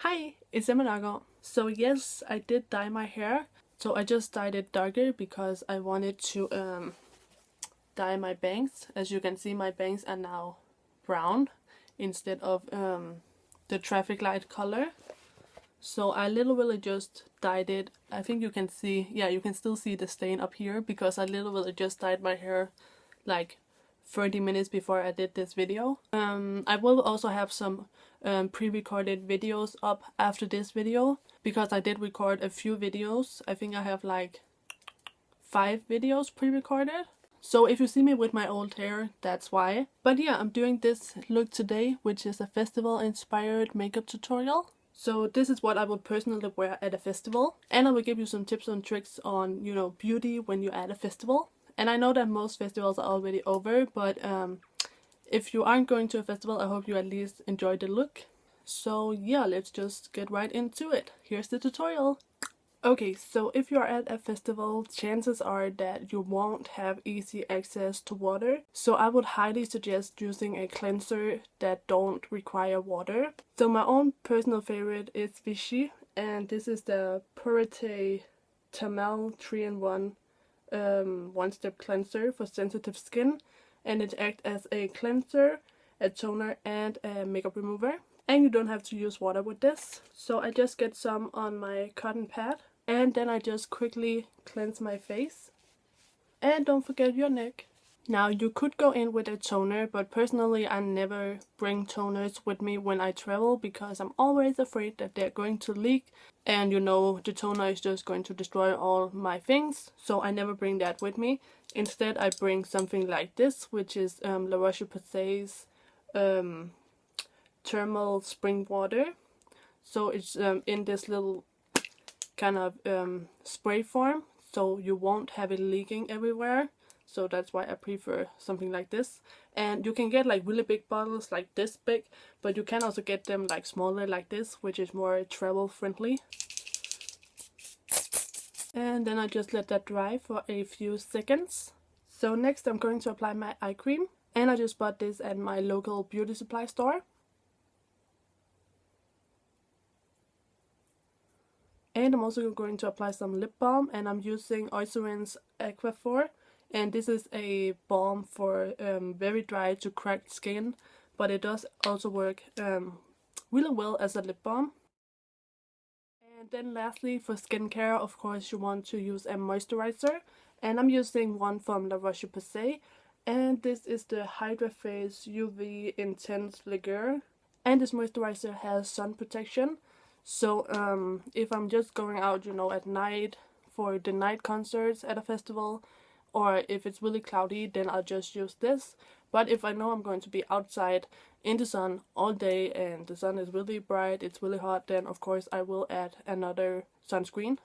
Hi, it's Nørgaard. So yes, I did dye my hair. So I just dyed it darker because I wanted to dye my bangs. As you can see, my bangs are now brown instead of the traffic light color. So I literally just dyed it. I think you can see, yeah, you can still see the stain up here because I literally just dyed my hair like 30 minutes before I did this video. I will also have some pre-recorded videos up after this video because I did record a few videos. I think I have like 5 videos pre-recorded. So if you see me with my old hair, that's why. But yeah, I'm doing this look today, which is a festival inspired makeup tutorial. So this is what I would personally wear at a festival. And I will give you some tips and tricks on, you know, beauty when you're at a festival. And I know that most festivals are already over, but if you aren't going to a festival, I hope you at least enjoy the look. So yeah, let's just get right into it. Here's the tutorial. Okay, so if you're at a festival, chances are that you won't have easy access to water. So I would highly suggest using a cleanser that don't require water. So my own personal favorite is Vichy, and this is the Pureté Thermale 3-in-1 one-step cleanser for sensitive skin, and it acts as a cleanser, a toner, and a makeup remover. And you don't have to use water with this. So I just get some on my cotton pad, and then I just quickly cleanse my face. And don't forget your neck. Now you could go in with a toner, but personally I never bring toners with me when I travel because I'm always afraid that they're going to leak, and you know, the toner is just going to destroy all my things, so I never bring that with me. Instead I bring something like this, which is La Roche-Posay's Thermale spring water. So it's in this little kind of spray form, so you won't have it leaking everywhere. So that's why I prefer something like this. And you can get like really big bottles like this big, but you can also get them like smaller like this, which is more travel friendly. And then I just let that dry for a few seconds. So next I'm going to apply my eye cream, and I just bought this at my local beauty supply store. And I'm also going to apply some lip balm, and I'm using Eucerin's Aquaphor. And this is a balm for very dry to cracked skin, but it does also work really well as a lip balm. And then lastly, for skincare, of course you want to use a moisturizer, and I'm using one from La Roche-Posay, and this is the Hydraphase UV Intense Lager. And this moisturizer has sun protection. So if I'm just going out, you know, at night for the night concerts at a festival, or if it's really cloudy, then I'll just use this. But if I know I'm going to be outside in the sun all day and the sun is really bright, it's really hot, then of course I will add another sunscreen.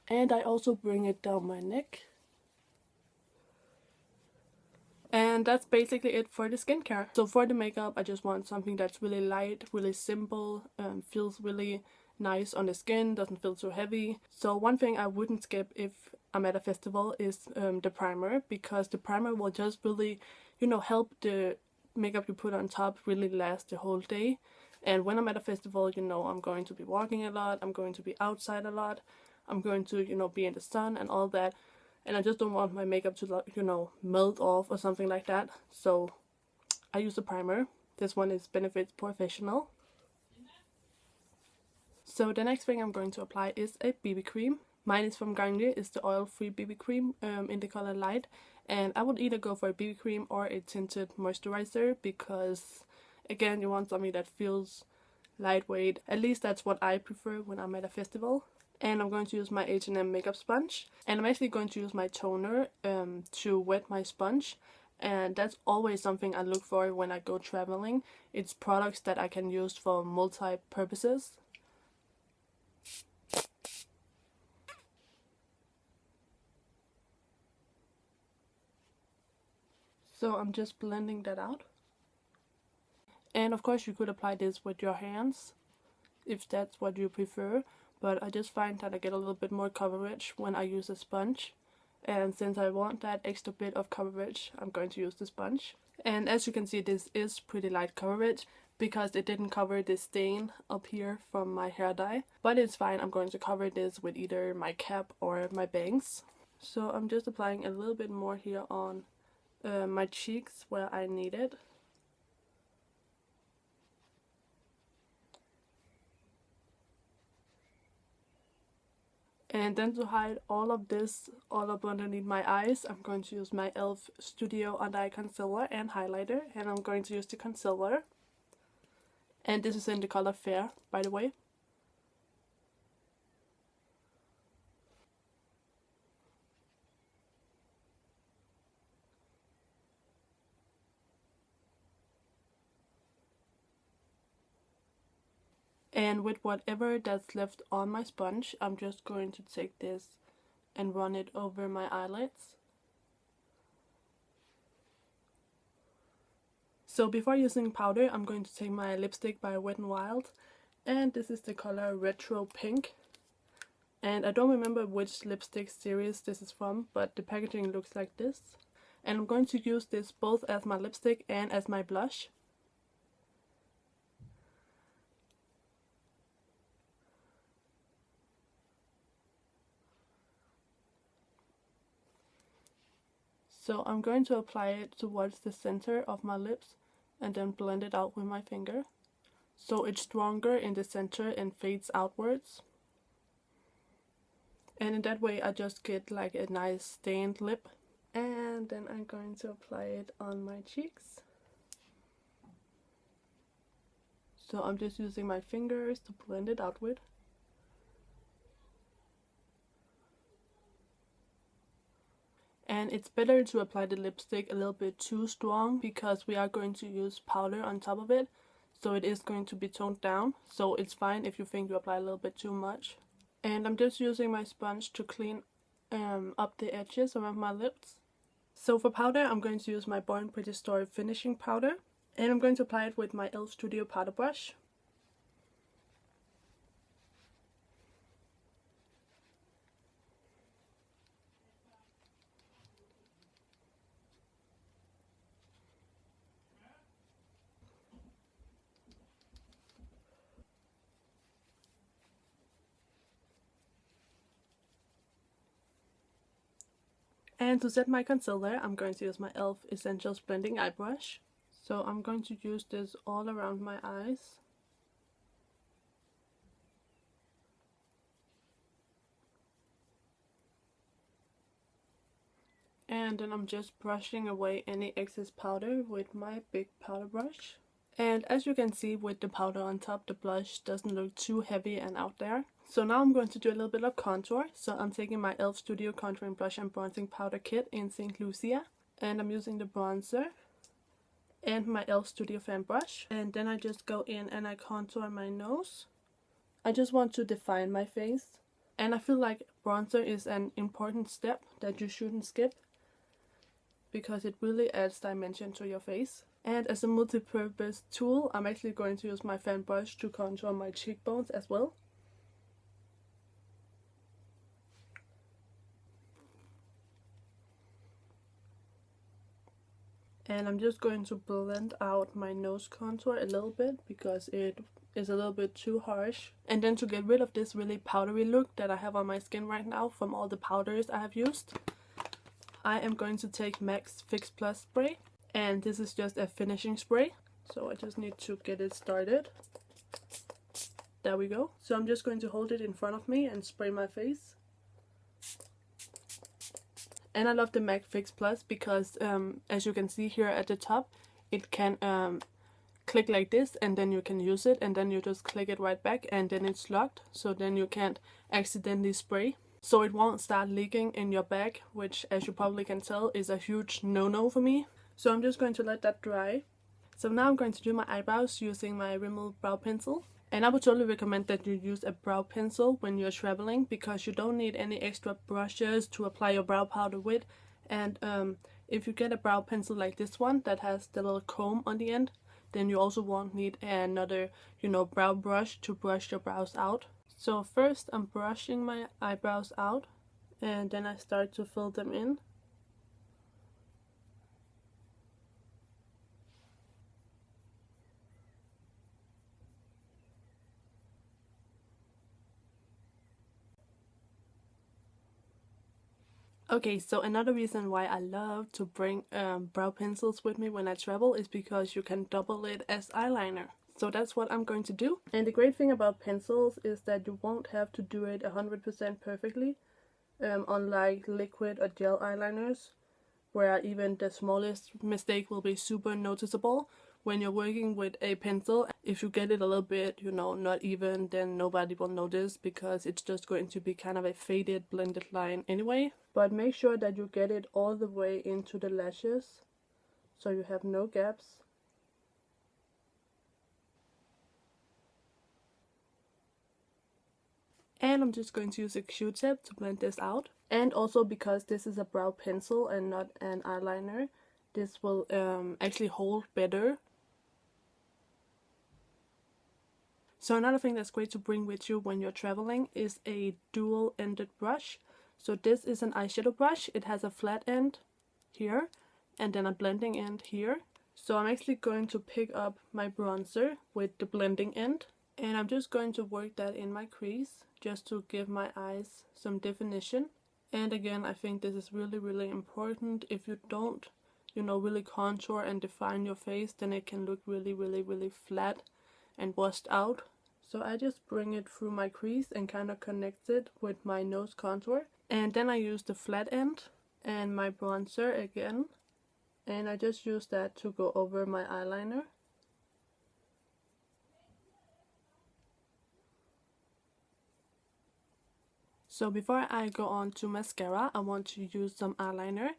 And I also bring it down my neck. And that's basically it for the skincare. So for the makeup, I just want something that's really light, really simple, feels really nice on the skin, doesn't feel too heavy. So one thing I wouldn't skip if I'm at a festival is the primer, because the primer will just really, you know, help the makeup you put on top really last the whole day. And when I'm at a festival, you know, I'm going to be walking a lot, I'm going to be outside a lot, I'm going to, you know, be in the sun and all that. And I just don't want my makeup to, you know, melt off or something like that. So I use a primer. This one is Benefit's POREfessional. So the next thing I'm going to apply is a BB cream. Mine is from Garnier. It's the oil-free BB cream in the color light. And I would either go for a BB cream or a tinted moisturizer because, again, you want something that feels lightweight. At least that's what I prefer when I'm at a festival. And I'm going to use my H&M Makeup Sponge. And I'm actually going to use my toner to wet my sponge. And that's always something I look for when I go traveling. It's products that I can use for multi-purposes. So I'm just blending that out. And of course you could apply this with your hands if that's what you prefer. But I just find that I get a little bit more coverage when I use a sponge. And since I want that extra bit of coverage, I'm going to use the sponge. And as you can see, this is pretty light coverage, because it didn't cover the stain up here from my hair dye. But it's fine, I'm going to cover this with either my cap or my bangs. So I'm just applying a little bit more here on my cheeks where I need it. And then to hide all of this all up underneath my eyes, I'm going to use my e.l.f. Studio Under Eye Concealer and Highlighter. And I'm going to use the concealer. And this is in the color Fair, by the way. And with whatever that's left on my sponge, I'm just going to take this and run it over my eyelids. So before using powder, I'm going to take my lipstick by Wet n Wild. And this is the color Retro Pink. And I don't remember which lipstick series this is from, but the packaging looks like this. And I'm going to use this both as my lipstick and as my blush. So I'm going to apply it towards the center of my lips and then blend it out with my finger. So it's stronger in the center and fades outwards. And in that way I just get like a nice stained lip. And then I'm going to apply it on my cheeks. So I'm just using my fingers to blend it out with. And it's better to apply the lipstick a little bit too strong because we are going to use powder on top of it. So it is going to be toned down. So it's fine if you think you apply a little bit too much. And I'm just using my sponge to clean up the edges around my lips. So for powder, I'm going to use my BornPrettyStore finishing powder. And I'm going to apply it with my e.l.f. Studio powder brush. And to set my concealer, I'm going to use my e.l.f. Essentials Blending Eye Brush. So I'm going to use this all around my eyes. And then I'm just brushing away any excess powder with my big powder brush. And as you can see with the powder on top, the blush doesn't look too heavy and out there. So now I'm going to do a little bit of contour. So I'm taking my e.l.f. Studio Contouring Blush and Bronzing Powder Kit in St. Lucia. And I'm using the bronzer and my e.l.f. Studio Fan Brush. And then I just go in and I contour my nose. I just want to define my face. And I feel like bronzer is an important step that you shouldn't skip, because it really adds dimension to your face. And as a multi-purpose tool, I'm actually going to use my fan brush to contour my cheekbones as well. And I'm just going to blend out my nose contour a little bit because it is a little bit too harsh. And then to get rid of this really powdery look that I have on my skin right now from all the powders I have used, I am going to take MAC's Fix Plus spray. And this is just a finishing spray. So I just need to get it started. There we go. So I'm just going to hold it in front of me and spray my face. And I love the MAC Fix Plus because as you can see here at the top, it can click like this and then you can use it, and then you just click it right back and then it's locked. So then you can't accidentally spray. So it won't start leaking in your bag, which as you probably can tell is a huge no-no for me. So I'm just going to let that dry. So now I'm going to do my eyebrows using my Rimmel brow pencil. And I would totally recommend that you use a brow pencil when you're traveling, because you don't need any extra brushes to apply your brow powder with. And if you get a brow pencil like this one that has the little comb on the end, then you also won't need another, brow brush to brush your brows out. So first I'm brushing my eyebrows out, and then I start to fill them in. Okay, so another reason why I love to bring brow pencils with me when I travel is because you can double it as eyeliner. So that's what I'm going to do. And the great thing about pencils is that you won't have to do it 100% perfectly, unlike liquid or gel eyeliners, where even the smallest mistake will be super noticeable. When you're working with a pencil, if you get it a little bit, you know, not even, then nobody will notice because it's just going to be kind of a faded blended line anyway. But make sure that you get it all the way into the lashes so you have no gaps. And I'm just going to use a Q-tip to blend this out. And also, because this is a brow pencil and not an eyeliner, this will actually hold better. So another thing that's great to bring with you when you're traveling is a dual-ended brush. So this is an eyeshadow brush. It has a flat end here and then a blending end here. So I'm actually going to pick up my bronzer with the blending end. And I'm just going to work that in my crease just to give my eyes some definition. And again, I think this is really important. If you don't, you know, really contour and define your face, then it can look really flat and washed out. So I just bring it through my crease and kind of connect it with my nose contour. And then I use the flat end and my bronzer again. And I just use that to go over my eyeliner. So before I go on to mascara, I want to use some eyeliner.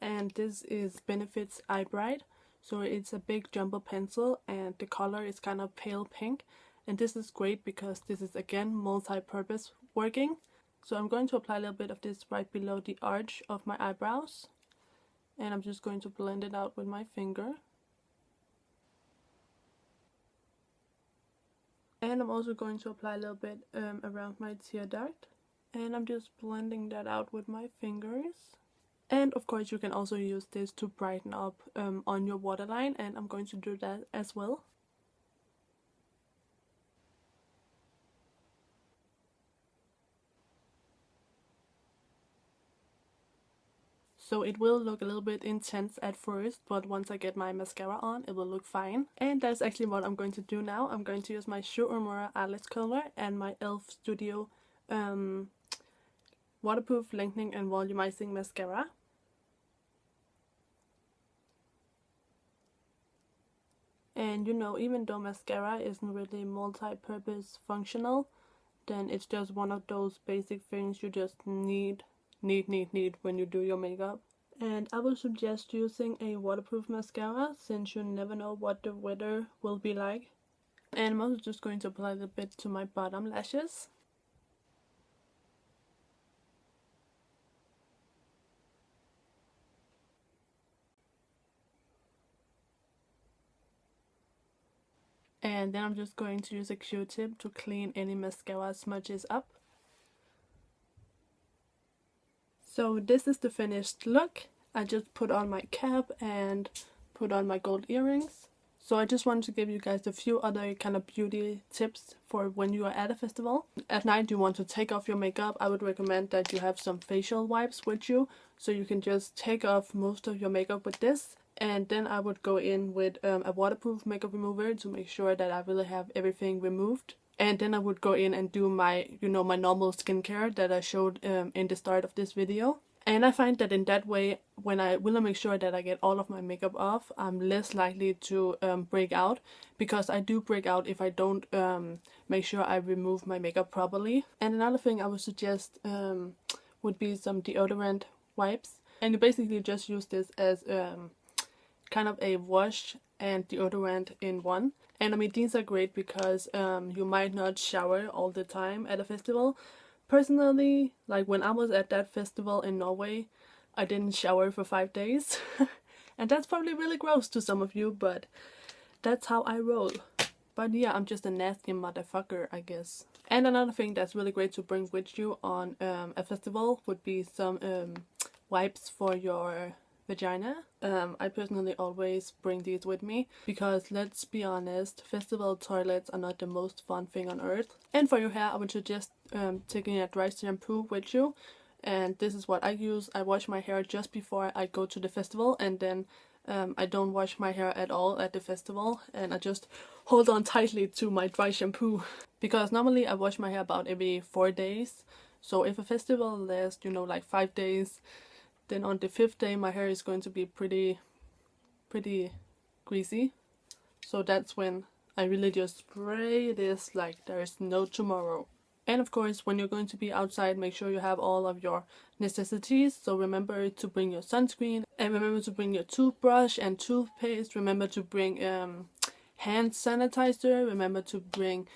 And this is Benefit's Eyebrow. So it's a big jumbo pencil and the color is kind of pale pink. And this is great because this is again multi-purpose working. So I'm going to apply a little bit of this right below the arch of my eyebrows. And I'm just going to blend it out with my finger. And I'm also going to apply a little bit around my tear duct. And I'm just blending that out with my fingers. And of course you can also use this to brighten up on your waterline, and I'm going to do that as well. So it will look a little bit intense at first, but once I get my mascara on, it will look fine. And that's actually what I'm going to do now. I'm going to use my Shu Uemura eyelash curler and my e.l.f. Studio waterproof lengthening and volumizing mascara. And you know, even though mascara isn't really multi-purpose functional, then it's just one of those basic things you just need when you do your makeup. And I would suggest using a waterproof mascara since you never know what the weather will be like. And I'm also just going to apply a little bit to my bottom lashes. And then I'm just going to use a Q-tip to clean any mascara smudges up. So this is the finished look. I just put on my cap and put on my gold earrings. So I just wanted to give you guys a few other kind of beauty tips for when you are at a festival. At night you want to take off your makeup. I would recommend that you have some facial wipes with you, so you can just take off most of your makeup with this. And then I would go in with a waterproof makeup remover to make sure that I really have everything removed. And then I would go in and do my, you know, my normal skincare that I showed in the start of this video. And I find that in that way, when I will make sure that I get all of my makeup off, I'm less likely to break out, because I do break out if I don't make sure I remove my makeup properly. And another thing I would suggest would be some deodorant wipes. And you basically just use this as kind of a wash and deodorant in one. And I mean, these are great because you might not shower all the time at a festival. Personally, like when I was at that festival in Norway, I didn't shower for 5 days. And that's probably really gross to some of you, but that's how I roll. But yeah, I'm just a nasty motherfucker, I guess. And another thing that's really great to bring with you on a festival would be some wipes for your vagina. I personally always bring these with me because, let's be honest, festival toilets are not the most fun thing on earth. And for your hair, I would suggest taking a dry shampoo with you and this is what I use. I wash my hair just before I go to the festival, and then I don't wash my hair at all at the festival, and I just hold on tightly to my dry shampoo because normally I wash my hair about every 4 days. So if a festival lasts, you know, like 5 days, then on the 5th day my hair is going to be pretty greasy. So that's when I really just spray this like there's no tomorrow. And of course, when you're going to be outside, make sure you have all of your necessities. So remember to bring your sunscreen, and remember to bring your toothbrush and toothpaste. Remember to bring hand sanitizer. Remember to bring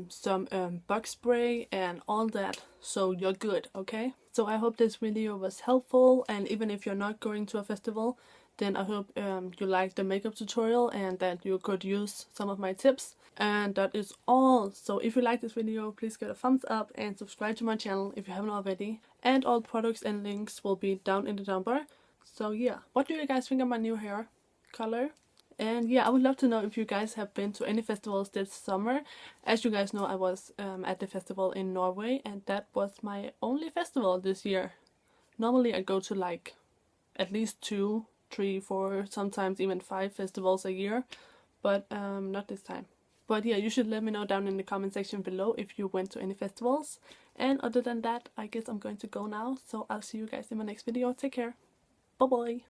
some bug spray and all that, so you're good, okay? So I hope this video was helpful, and even if you're not going to a festival, then I hope you liked the makeup tutorial and that you could use some of my tips. And that is all. So if you like this video, please give it a thumbs up and subscribe to my channel if you haven't already. And all products and links will be down in the down bar. So yeah, what do you guys think of my new hair color? And yeah, I would love to know if you guys have been to any festivals this summer. As you guys know, I was at the festival in Norway, and that was my only festival this year. Normally I go to like at least 2, 3, 4, sometimes even 5 festivals a year, but not this time. But yeah, you should let me know down in the comment section below if you went to any festivals. And other than that, I guess I'm going to go now. So I'll see you guys in my next video. Take care. Bye bye.